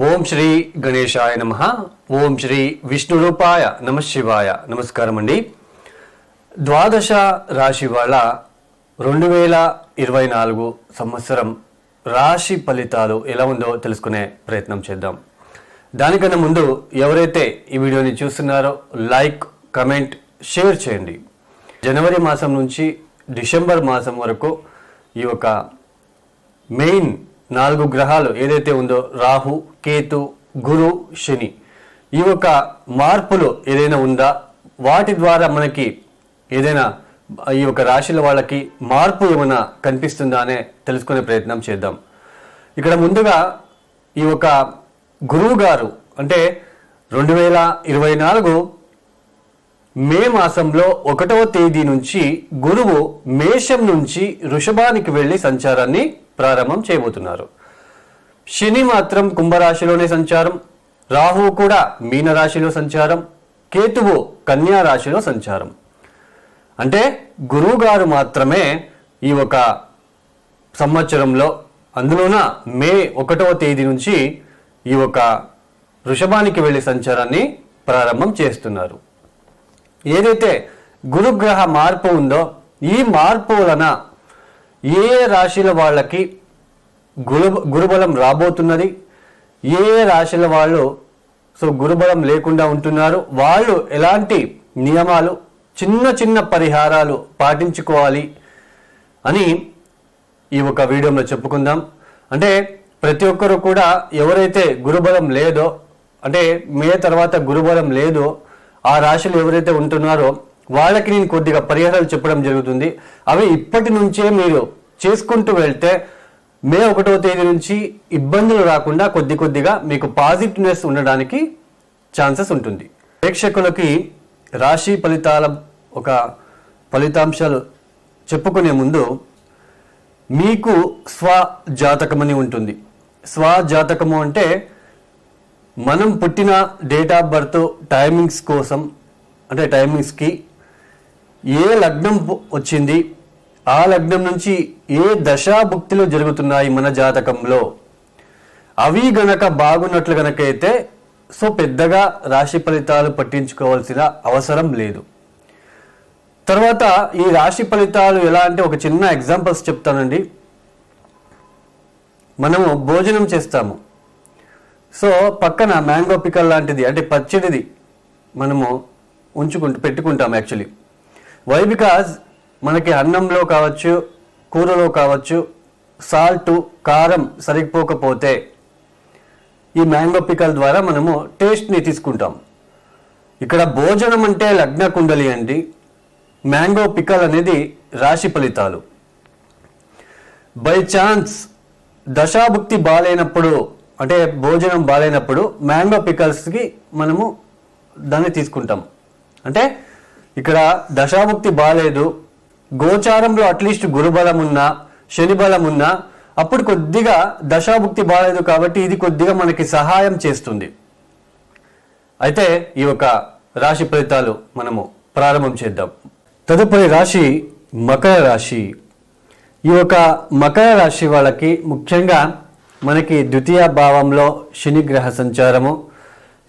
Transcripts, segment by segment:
ఓం శ్రీ గణేశాయ నమః. ఓం శ్రీ విష్ణురూపాయ నమః శివాయ. నమస్కారం అండి. ద్వాదశ రాశి వాళ్ళ 2024 సంవత్సరం రాశి ఫలితాలు ఎలా ఉందో తెలుసుకునే ప్రయత్నం చేద్దాం. దానికన్నా ముందు ఎవరైతే ఈ వీడియోని చూస్తున్నారో లైక్, కమెంట్, షేర్ చేయండి. జనవరి మాసం నుంచి డిసెంబర్ మాసం వరకు ఈ యొక్క మెయిన్ 4 గ్రహాలు ఏదైతే ఉందో రాహు, కేతు, గురు, శని, ఈ యొక్క మార్పులు ఏదైనా ఉందా, వాటి ద్వారా మనకి ఏదైనా ఈ యొక్క రాశుల వాళ్ళకి మార్పు ఏమైనా కనిపిస్తుందా అనే తెలుసుకునే ప్రయత్నం చేద్దాం. ఇక్కడ ముందుగా ఈ యొక్క గురువు గారు అంటే 2024 మే మాసంలో 1వ తేదీ నుంచి గురువు మేషం నుంచి వృషభానికి వెళ్ళి సంచారాన్ని ప్రారంభం చేయబోతున్నారు. శని మాత్రం కుంభరాశిలోనే సంచారం, రాహువు కూడా మీనరాశిలో సంచారం, కేతువు కన్యా రాశిలో సంచారం. అంటే గురువు గారు మాత్రమే ఈ ఒక సంవత్సరంలో అందులోన మే 1వ తేదీ నుంచి ఈ ఒక వృషభానికి వెళ్ళి సంచారాన్ని ప్రారంభం చేస్తున్నారు. ఏదైతే గురుగ్రహ మార్పు ఉందో ఈ మార్పు వలన ఏ రాశుల వాళ్ళకి గురుబలం రాబోతున్నది, ఏ రాశుల వాళ్ళు గురుబలం లేకుండా ఉంటున్నారు, వాళ్ళు ఎలాంటి నియమాలు, చిన్న చిన్న పరిహారాలు పాటించుకోవాలి అని ఈ ఒక వీడియోలో చెప్పుకుందాం. అంటే ప్రతి ఒక్కరు కూడా ఎవరైతే గురుబలం లేదో, అంటే మే తర్వాత గురుబలం లేదో ఆ రాశులు ఎవరైతే ఉంటున్నారో వాళ్ళకి నేను కొద్దిగా పరిహారాలు చెప్పడం జరుగుతుంది. అవి ఇప్పటి నుంచే మీరు చేసుకుంటూ వెళ్తే మే 1వ తేదీ నుంచి ఇబ్బందులు రాకుండా కొద్దిగా మీకు పాజిటివ్నెస్ ఉండడానికి ఛాన్సెస్ ఉంటుంది. ప్రేక్షకులకి రాశి ఫలితాల ఒక ఫలితాంశాలు చెప్పుకునే ముందు మీకు స్వజాతకం అని ఉంటుంది. స్వజాతకము అంటే మనం పుట్టిన డేట్ ఆఫ్ బర్త్ టైమింగ్స్ కోసం, అంటే టైమింగ్స్కి ఏ లగ్నం వచ్చింది, ఆ లగ్నం నుంచి ఏ దశాభుక్తులు జరుగుతున్నాయి మన జాతకంలో, అవి గనక బాగున్నట్లు గనక అయితే పెద్దగా రాశి ఫలితాలు పట్టించుకోవాల్సిన అవసరం లేదు. తర్వాత ఈ రాశి ఫలితాలు ఎలా అంటే ఒక చిన్న ఎగ్జాంపుల్స్ చెప్తానండి. మనము భోజనం చేస్తాము, పక్కన మ్యాంగో పికల్ లాంటిది అంటే పచ్చడిది మనము పెట్టుకుంటాం. Actually why? బికాజ్ మనకి అన్నంలో కావచ్చు, కూరలో కావచ్చు, సాల్ట్, కారం సరిపోకపోతే ఈ మ్యాంగో పికల్ ద్వారా మనము టేస్ట్ని తీసుకుంటాం. ఇక్కడ భోజనం అంటే లగ్న కుండలి అండి, మ్యాంగో పికల్ అనేది రాశి ఫలితాలు. బై ఛాన్స్ దశాభుక్తి బాలేనప్పుడు, అంటే భోజనం బాలేనప్పుడు మ్యాంగో పికల్స్కి మనము దాన్ని తీసుకుంటాం. అంటే ఇక్కడ దశాభుక్తి బాలేదు, గోచారంలో అట్లీస్ట్ గురుబలం ఉన్నా, శని బలం ఉన్నా, అప్పుడు కొద్దిగా దశాభుక్తి బాలేదు కాబట్టి ఇది కొద్దిగా మనకి సహాయం చేస్తుంది. అయితే ఈ యొక్క రాశి ఫలితాలు మనము ప్రారంభం చేద్దాం. తదుపరి రాశి మకర రాశి. ఈ యొక్క మకర రాశి వాళ్ళకి ముఖ్యంగా మనకి ద్వితీయ భావంలో శని గ్రహ సంచారము.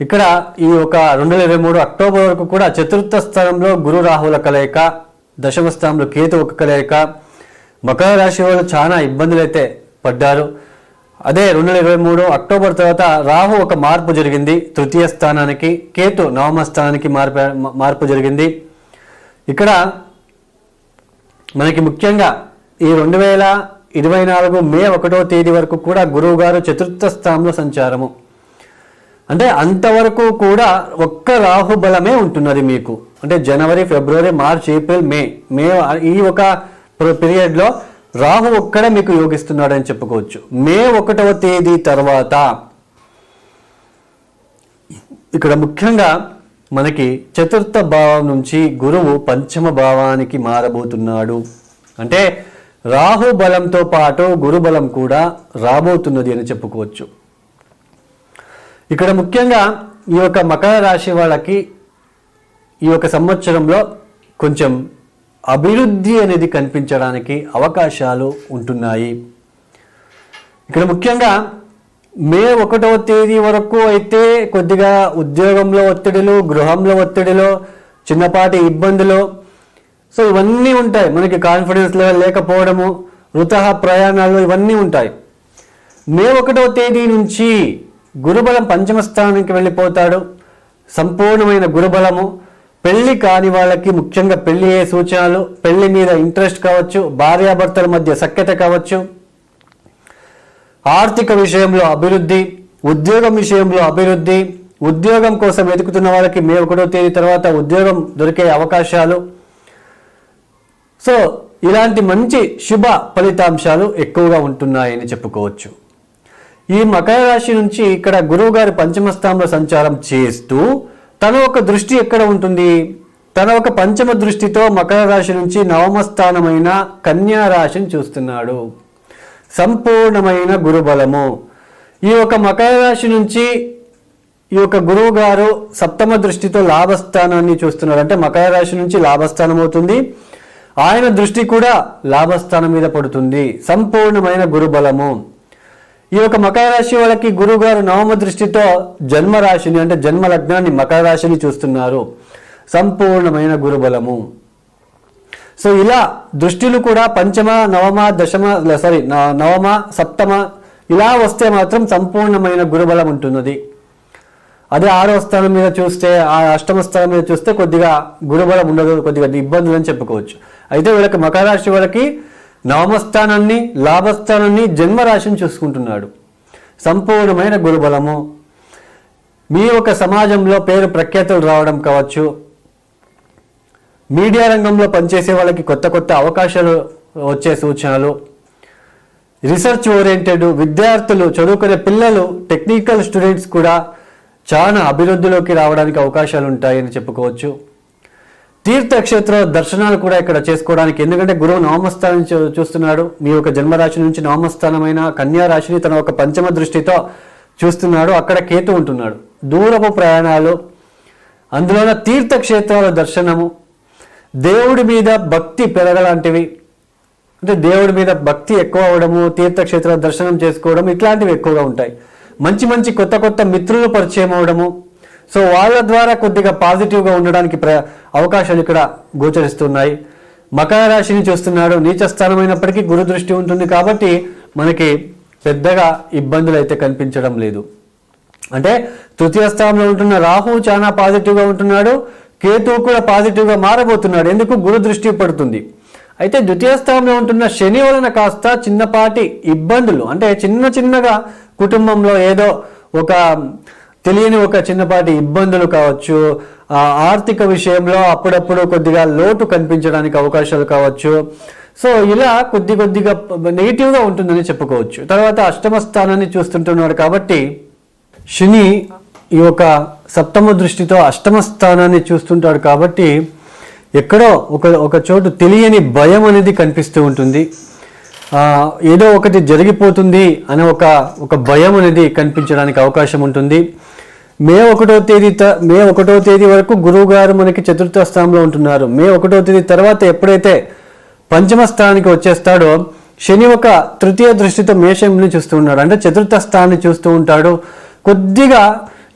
ఇక్కడ ఈ ఒక 2023 అక్టోబర్ వరకు కూడా చతుర్థ స్థానంలో గురు రాహుల కలయిక, దశమ స్థానంలో కేతు ఒక కలయిక. మకర రాశి వాళ్ళు చాలా ఇబ్బందులు అయితే పడ్డారు. అదే 2023 అక్టోబర్ తర్వాత రాహు ఒక మార్పు జరిగింది, తృతీయ స్థానానికి, కేతు నవమ స్థానానికి మార్పు జరిగింది. ఇక్కడ మనకి ముఖ్యంగా ఈ 2024 మే 1వ తేదీ వరకు కూడా గురువు గారు చతుర్థ స్థానంలో సంచారము. అంటే అంతవరకు కూడా ఒక్క రాహు బలమే ఉంటున్నది మీకు. అంటే జనవరి, ఫిబ్రవరి, మార్చ్, ఏప్రిల్, మే ఈ ఒక పీరియడ్లో రాహు ఒక్కడే మీకు యోగిస్తున్నాడు అని చెప్పుకోవచ్చు. మే 1వ తేదీ తర్వాత ఇక్కడ ముఖ్యంగా మనకి చతుర్థ భావం నుంచి గురువు పంచమ భావానికి మారబోతున్నాడు. అంటే రాహు బలంతో పాటు గురు బలం కూడా రాబోతున్నది అని చెప్పుకోవచ్చు. ఇక్కడ ముఖ్యంగా ఈ యొక్క మకర రాశి వాళ్ళకి ఈ యొక్క సంవత్సరంలో కొంచెం అభివృద్ధి అనేది కనిపించడానికి అవకాశాలు ఉంటున్నాయి. ఇక్కడ ముఖ్యంగా మే 1వ తేదీ వరకు అయితే కొద్దిగా ఉద్యోగంలో ఒత్తిడిలు, గృహంలో ఒత్తిడిలో, చిన్నపాటి ఇబ్బందులు, సో ఇవన్నీ ఉంటాయి. మనకి కాన్ఫిడెన్స్ లెవెల్ లేకపోవడము, వృథా ప్రయాణాలు ఇవన్నీ ఉంటాయి. మే 1వ తేదీ నుంచి గురుబలం పంచమ స్థానానికి వెళ్ళిపోతాడు. సంపూర్ణమైన గురుబలము. పెళ్లి కాని వాళ్ళకి ముఖ్యంగా పెళ్లి అయ్యే సూచనలు, పెళ్లి మీద ఇంట్రెస్ట్ కావచ్చు, భార్యాభర్తల మధ్య సఖ్యత కావచ్చు, ఆర్థిక విషయంలో అభివృద్ధి, ఉద్యోగం విషయంలో అభివృద్ధి, ఉద్యోగం కోసం వెతుకుతున్న వాళ్ళకి మే 1వ తేదీ తర్వాత ఉద్యోగం దొరికే అవకాశాలు. సో ఇలాంటి మంచి శుభ ఫలితాంశాలు ఎక్కువగా ఉంటున్నాయని చెప్పుకోవచ్చు. ఈ మకర రాశి నుంచి ఇక్కడ గురువు గారి పంచమ స్థానంలో సంచారం చేస్తూ తన ఒక దృష్టి ఎక్కడ ఉంటుంది? తన ఒక పంచమ దృష్టితో మకర రాశి నుంచి నవమ స్థానమైన కన్యా రాశిని చూస్తున్నాడు. సంపూర్ణమైన గురుబలము. ఈ యొక్క మకర రాశి నుంచి ఈ యొక్క గురువు గారు సప్తమ దృష్టితో లాభస్థానాన్ని చూస్తున్నారు. అంటే మకర రాశి నుంచి లాభస్థానం అవుతుంది. ఆయన దృష్టి కూడా లాభస్థానం మీద పడుతుంది. సంపూర్ణమైన గురుబలము. ఈ యొక్క మకర రాశి వాళ్ళకి గురువు గారు నవమ దృష్టితో జన్మరాశిని అంటే జన్మ లగ్నాన్ని మకర రాశిని చూస్తున్నారు. సంపూర్ణమైన గురుబలము. సో ఇలా దృష్టిలు కూడా పంచమ, నవమ, నవమ, సప్తమ ఇలా వస్తే మాత్రం సంపూర్ణమైన గురుబలం ఉంటున్నది. అదే 6వ స్థానం మీద చూస్తే, ఆ అష్టమ స్థానం మీద చూస్తే కొద్దిగా గురుబలం ఉండదు, కొద్దిగా ఇబ్బందులు అని చెప్పుకోవచ్చు. అయితే వీళ్ళకి మకర రాశి వాళ్ళకి నవమ స్థానాన్ని, లాభస్థానాన్ని, జన్మరాశిని చూసుకుంటున్నాడు. సంపూర్ణమైన గురుబలము. మీ యొక్క సమాజంలో పేరు ప్రఖ్యాతులు రావడం కావచ్చు, మీడియా రంగంలో పనిచేసే వాళ్ళకి కొత్త కొత్త అవకాశాలు వచ్చే సూచనలు, రీసెర్చ్ ఓరియంటెడ్ విద్యార్థులు, చదువుకునే పిల్లలు, టెక్నికల్ స్టూడెంట్స్ కూడా చాలా అభివృద్ధిలోకి రావడానికి అవకాశాలు ఉంటాయని చెప్పుకోవచ్చు. తీర్థక్షేత్ర దర్శనాలు కూడా ఇక్కడ చేసుకోవడానికి, ఎందుకంటే గురువు నవమస్థానం చూస్తున్నాడు. మీ యొక్క జన్మరాశి నుంచి నవమస్థానమైన కన్యా రాశిని తన ఒక పంచమ దృష్టితో చూస్తున్నాడు. అక్కడ కేతు ఉంటున్నాడు. దూరపు ప్రయాణాలు, అందులోన తీర్థక్షేత్రాల దర్శనము, దేవుడి మీద భక్తి పెరగలాంటివి, అంటే దేవుడి మీద భక్తి ఎక్కువ అవడము, తీర్థక్షేత్రాల దర్శనం చేసుకోవడం ఇట్లాంటివి ఎక్కువగా ఉంటాయి. మంచి మంచి కొత్త కొత్త మిత్రులు పరిచయం అవడము, సో వాళ్ళ ద్వారా కొద్దిగా పాజిటివ్గా ఉండడానికి అవకాశాలు ఇక్కడ గోచరిస్తున్నాయి. మకర రాశిని చూస్తున్నాడు. నీచ స్థానమైనప్పటికీ గురు దృష్టి ఉంటుంది కాబట్టి మనకి పెద్దగా ఇబ్బందులు అయితే కనిపించడం లేదు. అంటే తృతీయ స్థానంలో ఉంటున్న రాహు చాలా పాజిటివ్గా ఉంటున్నాడు. కేతువు కూడా పాజిటివ్గా మారబోతున్నాడు. ఎందుకు? గురు దృష్టి పడుతుంది. అయితే ద్వితీయ స్థానంలో ఉంటున్న శని వలన కాస్త చిన్నపాటి ఇబ్బందులు, అంటే చిన్నగా కుటుంబంలో ఏదో ఒక తెలియని ఒక చిన్నపాటి ఇబ్బందులు కావచ్చు, ఆర్థిక విషయంలో అప్పుడప్పుడు కొద్దిగా లోటు కనిపించడానికి అవకాశాలు కావచ్చు. సో ఇలా కొద్దిగా నెగిటివ్గా ఉంటుందని చెప్పుకోవచ్చు. తర్వాత అష్టమ స్థానాన్ని చూస్తుంటున్నాడు కాబట్టి శని ఈ యొక్క సప్తమ దృష్టితో అష్టమ స్థానాన్ని చూస్తుంటాడు కాబట్టి ఎక్కడో ఒక చోటు తెలియని భయం అనేది కనిపిస్తూ ఉంటుంది. ఏదో ఒకటి జరిగిపోతుంది అనే ఒక భయం అనేది కనిపించడానికి అవకాశం ఉంటుంది. మే 1వ తేదీ వరకు గురువు గారు మనకి చతుర్థ స్థానంలో ఉంటున్నారు. మే 1వ తేదీ తర్వాత ఎప్పుడైతే పంచమ స్థానానికి వచ్చేస్తాడో శని ఒక తృతీయ దృష్టితో మేషంని చూస్తూ ఉన్నాడు. అంటే చతుర్థ స్థానాన్ని చూస్తూ ఉంటాడు. కొద్దిగా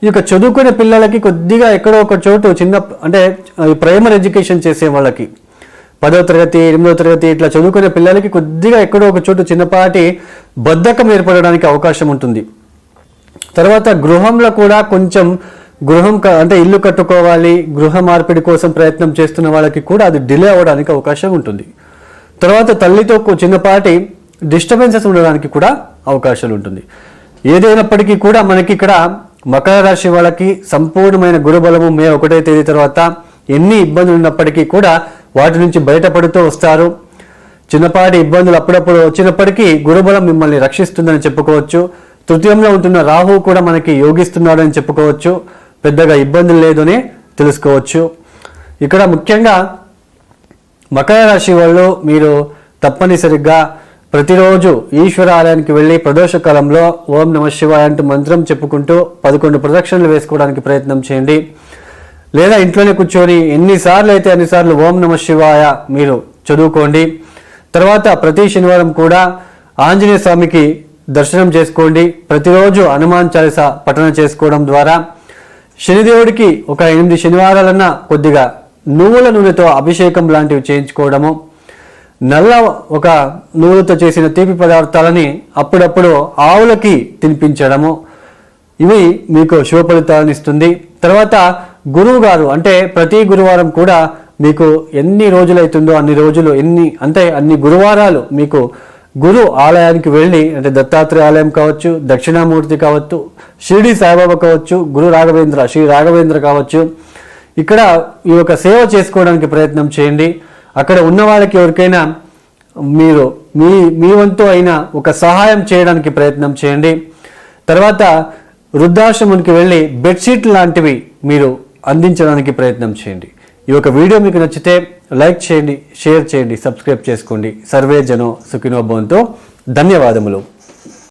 ఈ యొక్క చదువుకునే పిల్లలకి కొద్దిగా ఎక్కడో ఒక చోటు అంటే ప్రైమరీ ఎడ్యుకేషన్ చేసే వాళ్ళకి 10వ తరగతి 8వ తరగతి ఇట్లా చదువుకునే పిల్లలకి కొద్దిగా ఎక్కడో ఒక చోటు చిన్నపాటి బద్ధకం ఏర్పడడానికి అవకాశం ఉంటుంది. తర్వాత గృహంలో కూడా కొంచెం అంటే ఇల్లు కట్టుకోవాలి, గృహ మార్పిడి కోసం ప్రయత్నం చేస్తున్న వాళ్ళకి కూడా అది డిలే అవ్వడానికి అవకాశం ఉంటుంది. తర్వాత తల్లితో చిన్నపాటి డిస్టర్బెన్సెస్ ఉండడానికి కూడా అవకాశాలు ఉంటుంది. ఏదైనప్పటికీ కూడా మనకి ఇక్కడ మకర రాశి వాళ్ళకి సంపూర్ణమైన గురుబలము మే 1వ తేదీ తర్వాత ఎన్ని ఇబ్బందులు ఉన్నప్పటికీ కూడా వాటి నుంచి బయటపడుతూ వస్తారు. చిన్నపాటి ఇబ్బందులు అప్పుడప్పుడు వచ్చినప్పటికీ గురుబలం మిమ్మల్ని రక్షిస్తుందని చెప్పుకోవచ్చు. తృతీయంలో ఉంటున్న రాహు కూడా మనకి యోగిస్తున్నాడని చెప్పుకోవచ్చు. పెద్దగా ఇబ్బందులు లేదని తెలుసుకోవచ్చు. ఇక్కడ ముఖ్యంగా మకర రాశి వాళ్ళు మీరు తప్పనిసరిగా ప్రతిరోజు ఈశ్వర ఆలయానికి వెళ్ళి ప్రదోష కాలంలో ఓం నమ శివాయ అంటూ మంత్రం చెప్పుకుంటూ 11 ప్రదక్షిణలు వేసుకోవడానికి ప్రయత్నం చేయండి. లేదా ఇంట్లోనే కూర్చొని ఎన్నిసార్లు అయితే అన్నిసార్లు ఓం నమ శివాయ మీరు చదువుకోండి. తర్వాత ప్రతి శనివారం కూడా ఆంజనేయ స్వామికి దర్శనం చేసుకోండి. ప్రతిరోజు హనుమాన్ చాలీస పఠనం చేసుకోవడం ద్వారా శనిదేవుడికి ఒక 8 శనివారాలన్నా కొద్దిగా నువ్వుల నూనెతో అభిషేకం లాంటివి చేయించుకోవడము, నల్ల ఒక నువ్వులతో చేసిన తీపి పదార్థాలని అప్పుడప్పుడు ఆవులకి తినిపించడము, ఇవి మీకు శుభ ఫలితాలను ఇస్తుంది. తర్వాత గురువు గారు అంటే ప్రతి గురువారం కూడా మీకు ఎన్ని రోజులైతుందో అన్ని గురువారాలు మీకు గురు ఆలయానికి వెళ్ళి, అంటే దత్తాత్రేయ ఆలయం కావచ్చు, దక్షిణామూర్తి కావచ్చు, షిరిడి సాయిబాబా కావచ్చు, శ్రీ రాఘవేంద్ర కావచ్చు, ఇక్కడ ఈ యొక్క సేవ చేసుకోవడానికి ప్రయత్నం చేయండి. అక్కడ ఉన్న వాళ్ళకి ఎవరికైనా మీరు మీ వంతు అయినా ఒక సహాయం చేయడానికి ప్రయత్నం చేయండి. తర్వాత వృద్ధాశ్రమానికి వెళ్ళి బెడ్షీట్ లాంటివి మీరు అందించడానికి ప్రయత్నం చేయండి. ఈ యొక్క వీడియో మీకు నచ్చితే లైక్ చేయండి, షేర్ చేయండి, సబ్స్క్రైబ్ చేసుకోండి. సర్వే జనో సుఖినో భవంతు. ధన్యవాదములు.